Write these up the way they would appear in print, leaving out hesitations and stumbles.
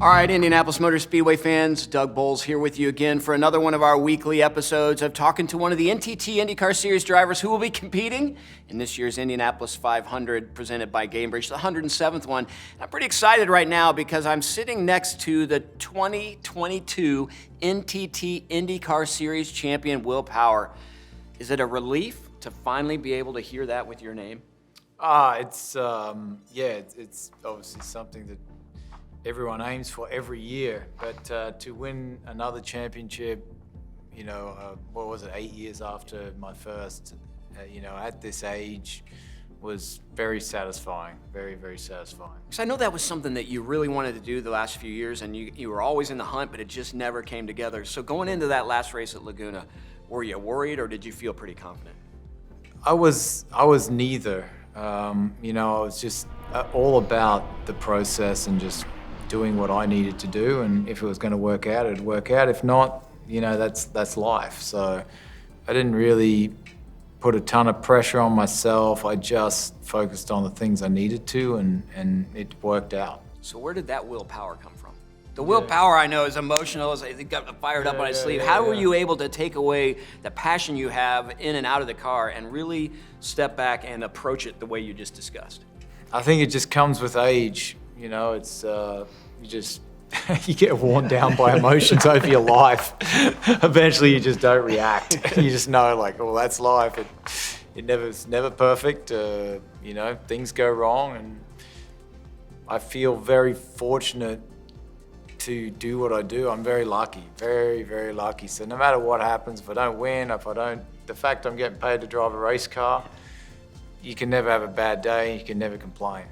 All right, Indianapolis Motor Speedway fans, Doug Boles here with you again for another one of our weekly episodes of talking to one of the NTT IndyCar Series drivers who will be competing in this year's Indianapolis 500 presented by Gamebridge, the 107th one. And I'm pretty excited right now because I'm sitting next to the 2022 NTT IndyCar Series champion, Will Power. Is it a relief to finally be able to hear that with your name? It's obviously something that everyone aims for every year, but to win another championship, what was it, 8 years after my first, at this age, was very satisfying, very, very satisfying. Because I know that was something that you really wanted to do the last few years, and you were always in the hunt, but it just never came together. So going into that last race at Laguna, were you worried, or did you feel pretty confident? I was neither. I was just all about the process and just doing what I needed to do, and if it was going to work out, it'd work out. If not, that's life. So I didn't really put a ton of pressure on myself. I just focused on the things I needed to, and it worked out. So where did that willpower come from? The willpower I know is emotional, it got fired up on his sleeve. How were you able to take away the passion you have in and out of the car and really step back and approach it the way you just discussed? I think it just comes with age. It's you get worn down by emotions over your life. Eventually, you just don't react. You just know, that's life. It's never perfect. Things go wrong, and I feel very fortunate to do what I do. I'm very lucky, very, very lucky. So no matter what happens, if I don't win, the fact I'm getting paid to drive a race car, you can never have a bad day. You can never complain.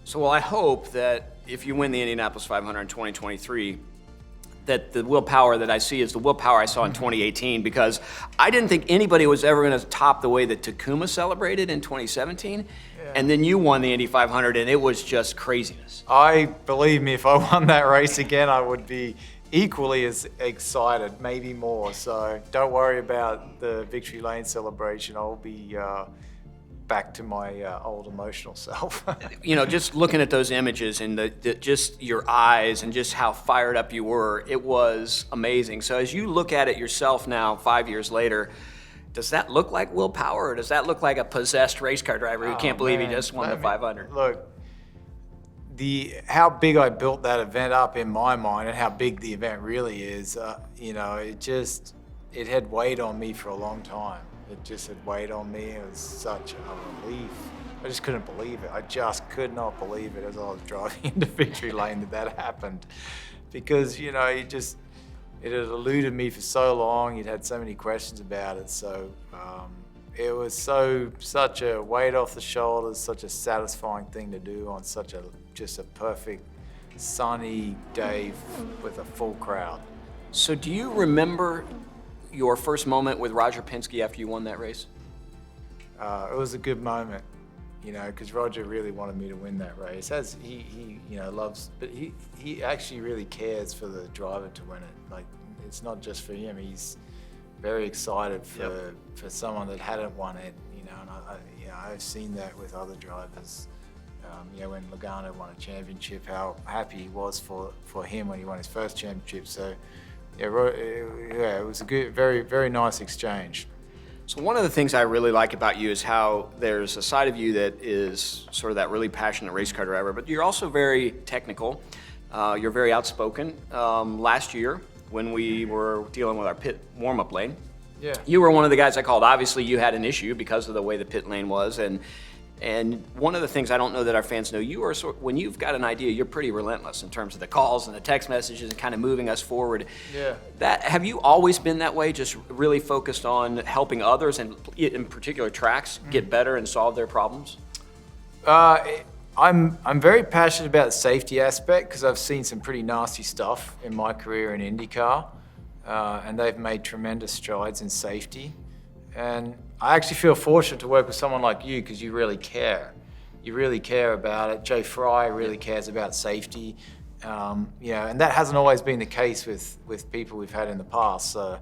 So, I hope that if you win the Indianapolis 500 in 2023, that the willpower that I see is the willpower I saw in 2018, because I didn't think anybody was ever going to top the way that Tacoma celebrated in 2017. Yeah. And then you won the Indy 500, and it was just craziness. Believe me, if I won that race again, I would be equally as excited, maybe more. So don't worry about the victory lane celebration. I'll be back to my old emotional self. Just looking at those images and just your eyes and just how fired up you were, it was amazing. So as you look at it yourself now, 5 years later, does that look like willpower, or does that look like a possessed race car driver who can't believe he just won the 500? Look, how big I built that event up in my mind and how big the event really is, it had weighed on me for a long time. It just had weighed on me. It was such a relief. I just couldn't believe it. I just could not believe it as I was driving into victory lane that happened. Because, it had eluded me for so long. You'd had so many questions about it. So it was such a weight off the shoulders, such a satisfying thing to do on just a perfect sunny day with a full crowd. So do you remember your first moment with Roger Penske after you won that race? It was a good moment, because Roger really wanted me to win that race. As he loves, but he actually really cares for the driver to win it. It's not just for him. He's very excited for someone that hadn't won it, and I've seen that with other drivers. When Laguna won a championship, how happy he was for him when he won his first championship. So. It was a good, very, very nice exchange. So one of the things I really like about you is how there's a side of you that is sort of that really passionate race car driver, but you're also very technical. You're very outspoken. Last year, when we were dealing with our pit warm-up lane, you were one of the guys I called. Obviously, you had an issue because of the way the pit lane was, and one of the things I don't know that our fans know, you are when you've got an idea, you're pretty relentless in terms of the calls and the text messages and kind of moving us forward. Yeah. Have you always been that way, just really focused on helping others and in particular tracks get better and solve their problems? I'm very passionate about the safety aspect because I've seen some pretty nasty stuff in my career in IndyCar, and they've made tremendous strides in safety. And I actually feel fortunate to work with someone like you because you really care. You really care about it. Jay Fry really cares about safety. And that hasn't always been the case with people we've had in the past. So,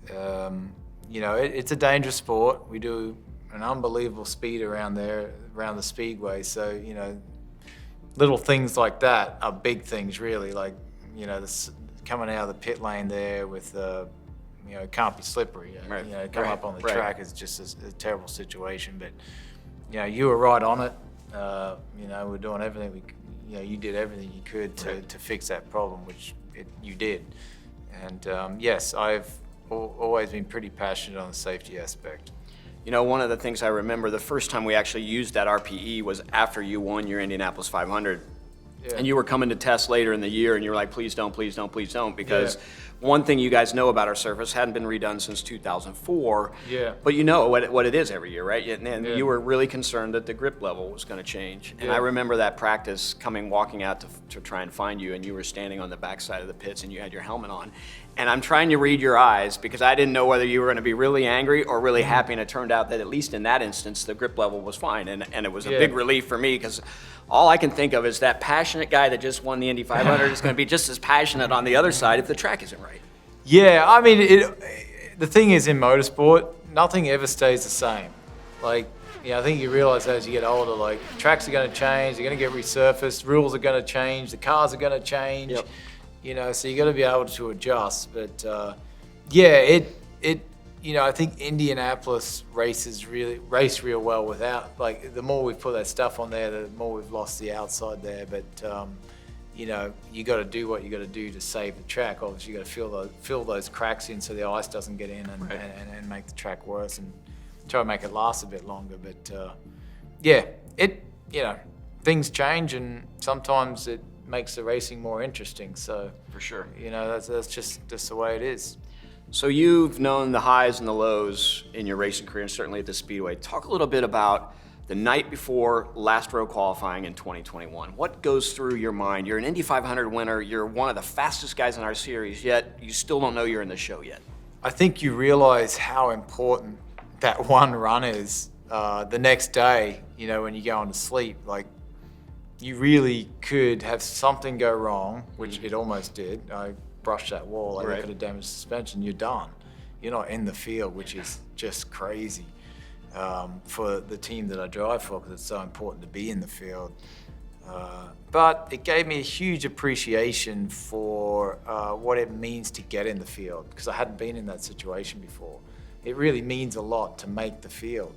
it's a dangerous sport. We do an unbelievable speed around the speedway. So, little things like that are big things, really. Like, you know, coming out of the pit lane there with, you know, it can't be slippery. Right. You know, coming up on the Right. track is just a terrible situation. But, you know, you were right on it. You know, we're doing everything you know, you did everything you could to fix that problem, which you did. And yes, I've always been pretty passionate on the safety aspect. You know, one of the things I remember, the first time we actually used that RPE was after you won your Indianapolis 500. Yeah. And you were coming to test later in the year, and you were like, please don't, please don't, please don't, because Yeah. one thing you guys know about our surface hadn't been redone since 2004. Yeah. But you know what it is every year, right? And Yeah. you were really concerned that the grip level was going to change. And Yeah. I remember that practice walking out to try and find you, and you were standing on the backside of the pits, and you had your helmet on. And I'm trying to read your eyes because I didn't know whether you were going to be really angry or really happy, and it turned out that at least in that instance, the grip level was fine. And it was a Yeah. big relief for me because all I can think of is that passionate guy that just won the Indy 500 is going to be just as passionate on the other side if the track isn't right. Yeah, I mean, the thing is in motorsport, nothing ever stays the same. Like, you know, I think you realize as you get older, like, tracks are going to change, they're going to get resurfaced, rules are going to change, the cars are going to change. Yep. You know, so you got to be able to adjust. But yeah, you know, I think Indianapolis race real well without, like, the more we put that stuff on there, the more we've lost the outside there. But you know, you got to do what you got to do to save the track. Obviously, you got to fill those cracks in so the ice doesn't get in and make the track worse, and try to make it last a bit longer. But yeah, you know, things change, and sometimes it makes the racing more interesting. So For sure. you know, that's just the way it is. So you've known the highs and the lows in your racing career, and certainly at the Speedway. Talk a little bit about the night before last row qualifying in 2021. What goes through your mind? You're an Indy 500 winner. You're one of the fastest guys in our series, yet you still don't know you're in the show yet. I think you realize how important that one run is the next day, you know, when you go on to sleep. Like, you really could have something go wrong, which it almost did. I brushed that wall, like, Right. I could have damaged suspension, you're done. You're not in the field, which is just crazy for the team that I drive for, because it's so important to be in the field. But it gave me a huge appreciation for what it means to get in the field, because I hadn't been in that situation before. It really means a lot to make the field.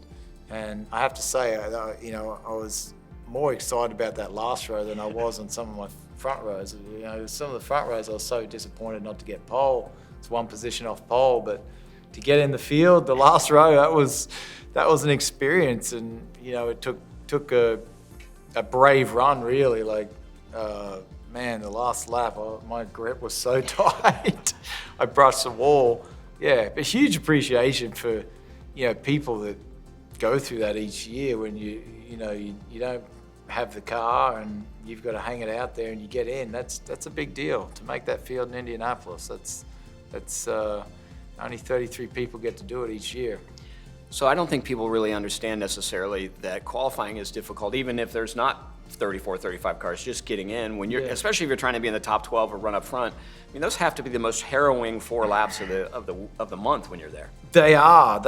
And I have to say, you know, I was more excited about that last row than I was on some of my front rows. You know, some of the front rows I was so disappointed not to get pole. It's one position off pole, but to get in the field, the last row, that was an experience. And you know, it took a brave run, really. Like, man, the last lap, my grip was so tight. I brushed the wall. Yeah, but huge appreciation for, you know, people that go through that each year when you don't have the car and you've got to hang it out there and you get in. That's a big deal to make that field in Indianapolis. That's only 33 people get to do it each year. So I don't think people really understand necessarily that qualifying is difficult, even if there's not 34, 35 cars, just getting in. When you're, especially if you're trying to be in the top 12 or run up front, I mean, those have to be the most harrowing 4 laps of the month when you're there. They are.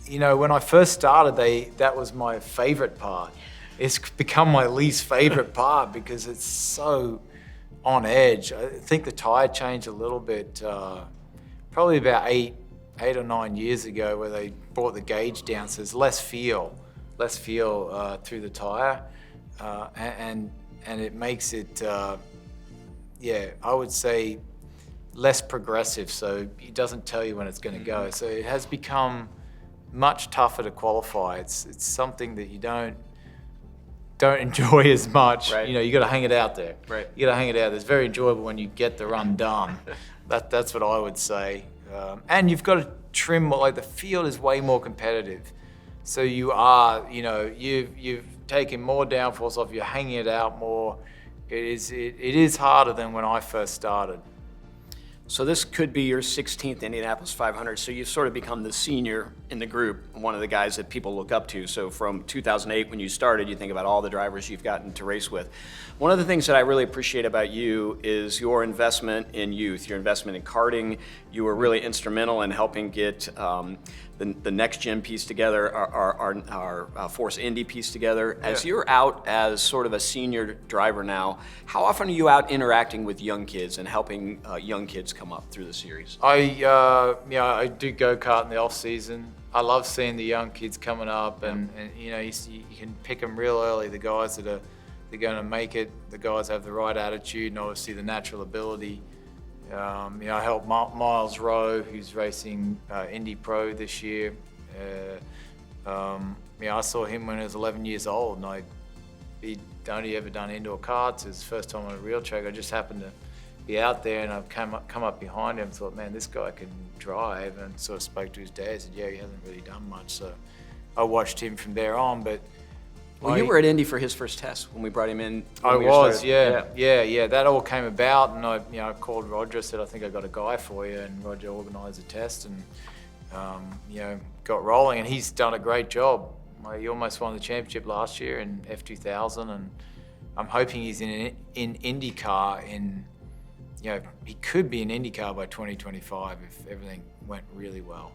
You know, when I first started, that was my favorite part. It's become my least favorite part because it's so on edge. I think the tire changed a little bit, probably about eight or 9 years ago, where they brought the gauge down, so there's less feel through the tire, and it makes it, I would say, less progressive. So it doesn't tell you when it's going to go. So it has become much tougher to qualify. It's something that you don't enjoy as much. Right. You know, you got to hang it out there. Right. You got to hang it out. It's very enjoyable when you get the run done. That's what I would say. And you've got to trim more. Like, the field is way more competitive. So you are, you know, you've taken more downforce off. You're hanging it out more. It is harder than when I first started. So this could be your 16th Indianapolis 500, so you've sort of become the senior in the group, one of the guys that people look up to. So from 2008, when you started, you think about all the drivers you've gotten to race with. One of the things that I really appreciate about you is your investment in youth, your investment in karting. You were really instrumental in helping get the next gen piece together, our Force Indy piece together. As you're out as sort of a senior driver now, how often are you out interacting with young kids and helping young kids come up through the series? I do go-kart in the off season. I love seeing the young kids coming up, and you know, you can pick them real early. The guys that are they're going to make it, the guys have the right attitude and obviously the natural ability. I helped Miles Rowe, who's racing Indy Pro this year. I saw him when he was 11 years old, and he'd only ever done indoor karts. It was his first time on a real track. I just happened to be out there, and I've come up behind him and thought, man, this guy can drive, and sort of spoke to his dad and said, yeah, he hasn't really done much. So I watched him from there on. But well, you were at Indy for his first test when we brought him in. I was, yeah. That all came about, and I called Roger, said, I think I got a guy for you, and Roger organised a test, and got rolling, and he's done a great job. He almost won the championship last year in F2000, and I'm hoping he's in IndyCar he could be in IndyCar by 2025 if everything went really well.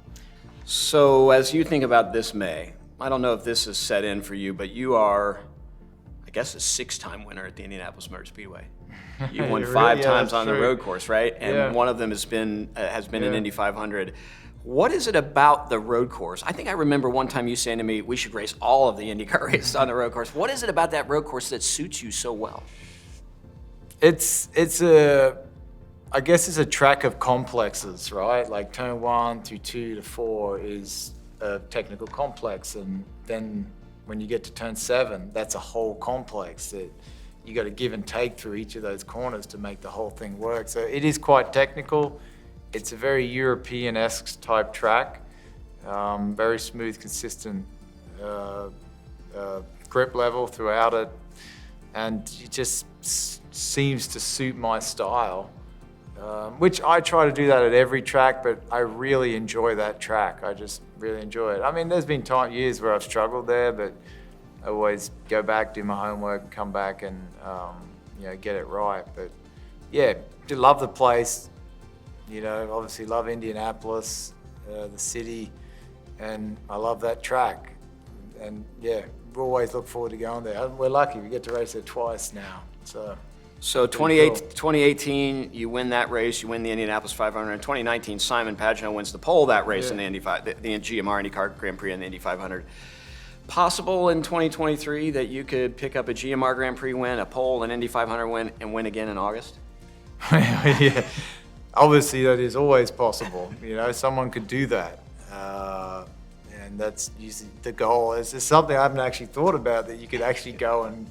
So as you think about this May, I don't know if this is set in for you, but you are, I guess, a 6-time winner at the Indianapolis Motor Speedway. You won 5 times on the road course, right? And one of them has been an Indy 500. What is it about the road course? I think I remember one time you saying to me, we should race all of the IndyCar races on the road course. What is it about that road course that suits you so well? I guess it's a track of complexes, right? Like turn 1 through 2 to 4 is a technical complex, and then when you get to turn 7, that's a whole complex that you got to give and take through each of those corners to make the whole thing work. So it is quite technical. It's a very European-esque type track, very smooth, consistent grip level throughout it, and it just seems to suit my style. Which I try to do that at every track, but I really enjoy that track. I just really enjoy it. I mean, there's been years where I've struggled there, but I always go back, do my homework, come back and get it right. But yeah, do love the place. Obviously love Indianapolis, the city, and I love that track. And yeah, we always look forward to going there. We're lucky, we get to race there twice now. So 2018, you win that race, you win the Indianapolis 500. In 2019, Simon Pagenaud wins the pole that race in the GMR IndyCar Grand Prix and the Indy 500. Possible in 2023 that you could pick up a GMR Grand Prix win, a pole, an Indy 500 win, and win again in August? Yeah, obviously that is always possible. Someone could do that. And that's usually the goal. It's something I haven't actually thought about, that you could actually go and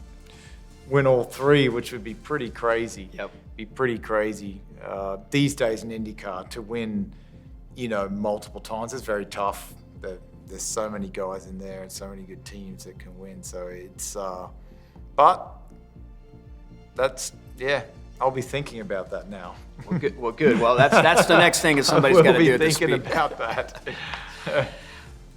win all 3, which would be pretty crazy. Yep. Be pretty crazy. These days in IndyCar, to win, multiple times is very tough. There's so many guys in there and so many good teams that can win. So it's, but that's, I'll be thinking about that now. Well, good. Well, that's the next thing is somebody's got to do at this speed. We'll be thinking about that.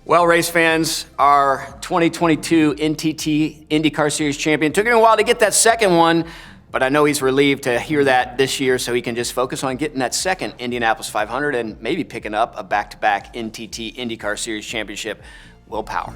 Well, race fans, our 2022 NTT IndyCar Series champion took him a while to get that second one, but I know he's relieved to hear that this year, so he can just focus on getting that second Indianapolis 500 and maybe picking up a back-to-back NTT IndyCar Series championship. Will Power.